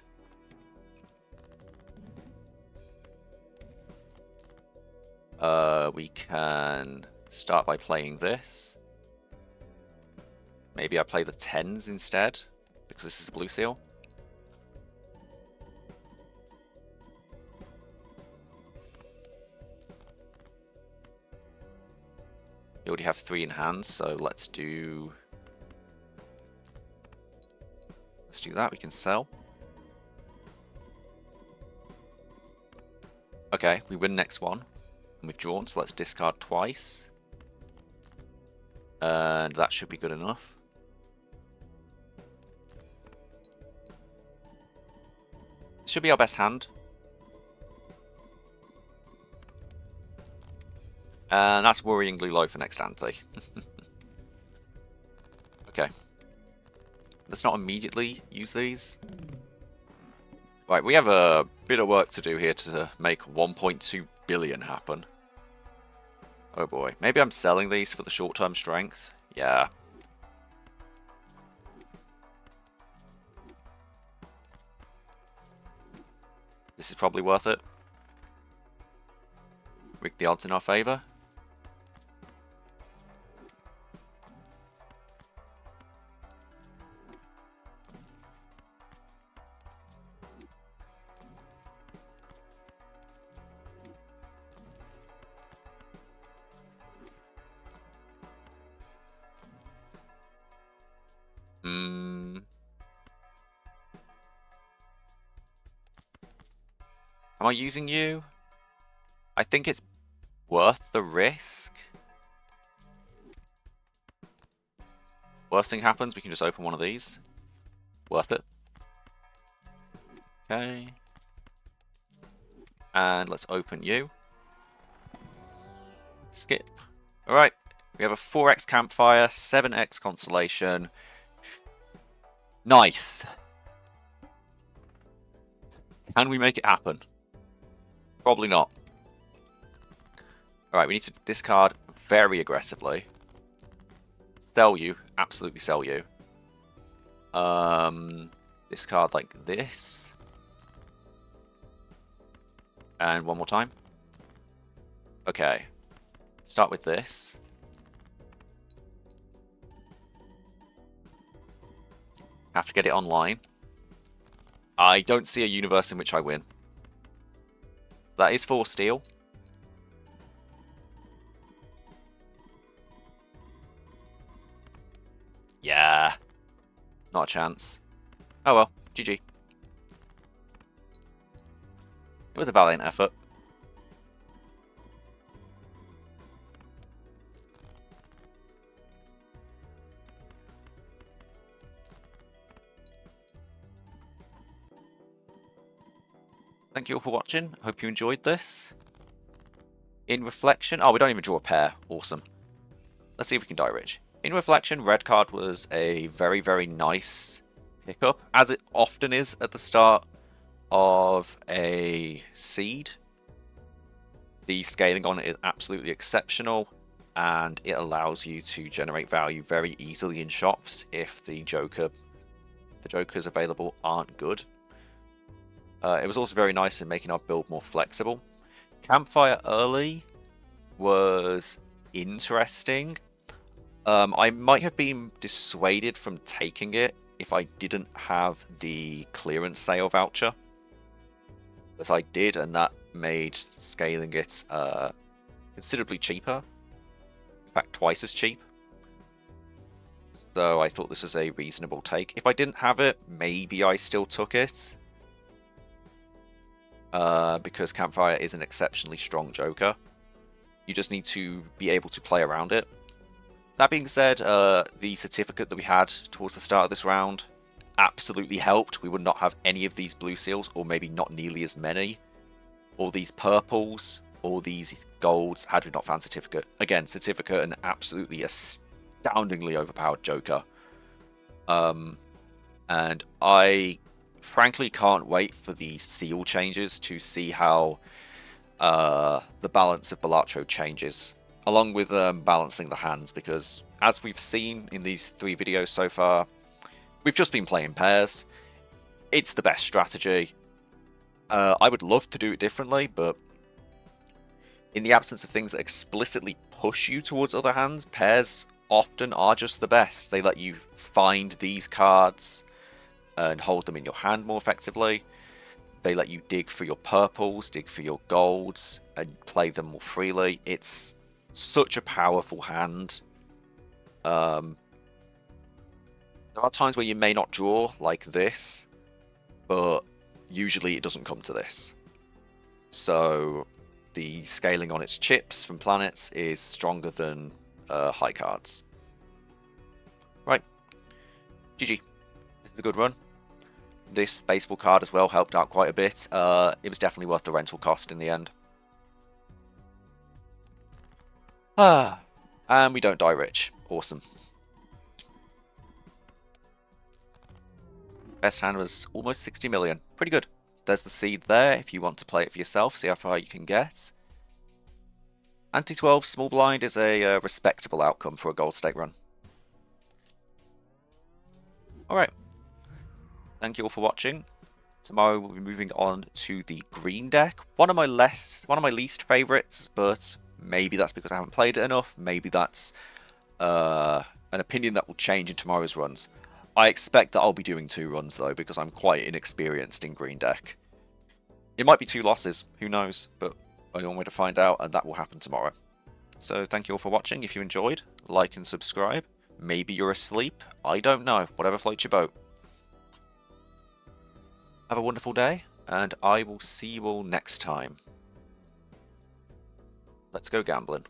We can start by playing this. Maybe I play the 10s instead, because this is a blue seal. You already have 3 in hand, so let's do that. We can sell. Okay, we win next one. And we've drawn, so let's discard twice. And that should be good enough. This should be our best hand. And that's worryingly low for next ante. Okay. Let's not immediately use these. Right, we have a bit of work to do here to make 1.2 billion happen. Oh boy. Maybe I'm selling these for the short-term strength. Yeah. This is probably worth it. Rig the odds in our favor. Am I using you? I think it's worth the risk. Worst thing happens, we can just open one of these. Worth it. Okay. And let's open you. Skip. Alright. We have a 4x Campfire, 7x Constellation. Nice. Can we make it happen? Probably not. Alright, we need to discard very aggressively. Sell you. Absolutely sell you. Discard like this. And one more time. Okay. Start with this. Have to get it online. I don't see a universe in which I win. That is 4 steel. Yeah. Not a chance. Oh well. GG. It was a valiant effort. Thank you all for watching. Hope you enjoyed this. In reflection... Oh, we don't even draw a pair. Awesome. Let's see if we can die rich. In reflection, red card was a very, very nice pickup, as it often is at the start of a seed. The scaling on it is absolutely exceptional, and it allows you to generate value very easily in shops if the jokers available aren't good. It was also very nice in making our build more flexible. Campfire early was interesting. I might have been dissuaded from taking it if I didn't have the clearance sale voucher. But I did, and that made scaling it considerably cheaper. In fact, twice as cheap. So I thought this was a reasonable take. If I didn't have it, maybe I still took it. Because Campfire is an exceptionally strong Joker. You just need to be able to play around it. That being said, the certificate that we had towards the start of this round absolutely helped. We would not have any of these blue seals, or maybe not nearly as many. All these purples, all these golds, had we not found certificate. Again, certificate, an absolutely astoundingly overpowered Joker. And I frankly can't wait for the seal changes to see how the balance of Balatro changes, along with balancing the hands, because as we've seen in these 3 videos so far, we've just been playing pairs. It's the best strategy. I would love to do it differently, but in the absence of things that explicitly push you towards other hands, pairs often are just the best. They let you find these cards and hold them in your hand more effectively. They let you dig for your purples, dig for your golds, and play them more freely. It's such a powerful hand. There are times where you may not draw like this, but usually it doesn't come to this. So the scaling on its chips from planets is stronger than high cards. Right. GG. This is a good run. This baseball card as well helped out quite a bit. It was definitely worth the rental cost in the end. And we don't die rich. Awesome. Best hand was almost 60 million. Pretty good. There's the seed there if you want to play it for yourself, see how far you can get. Ante-12 small blind is a respectable outcome for a gold stake run. Alright. Thank you all for watching. Tomorrow we'll be moving on to the green deck. One of my least favourites, but maybe that's because I haven't played it enough. Maybe that's an opinion that will change in tomorrow's runs. I expect that I'll be doing 2 runs though, because I'm quite inexperienced in green deck. It might be 2 losses, who knows, but only one way to find out, and that will happen tomorrow. So thank you all for watching. If you enjoyed, like and subscribe. Maybe you're asleep, I don't know, whatever floats your boat. Have a wonderful day, and I will see you all next time. Let's go gambling.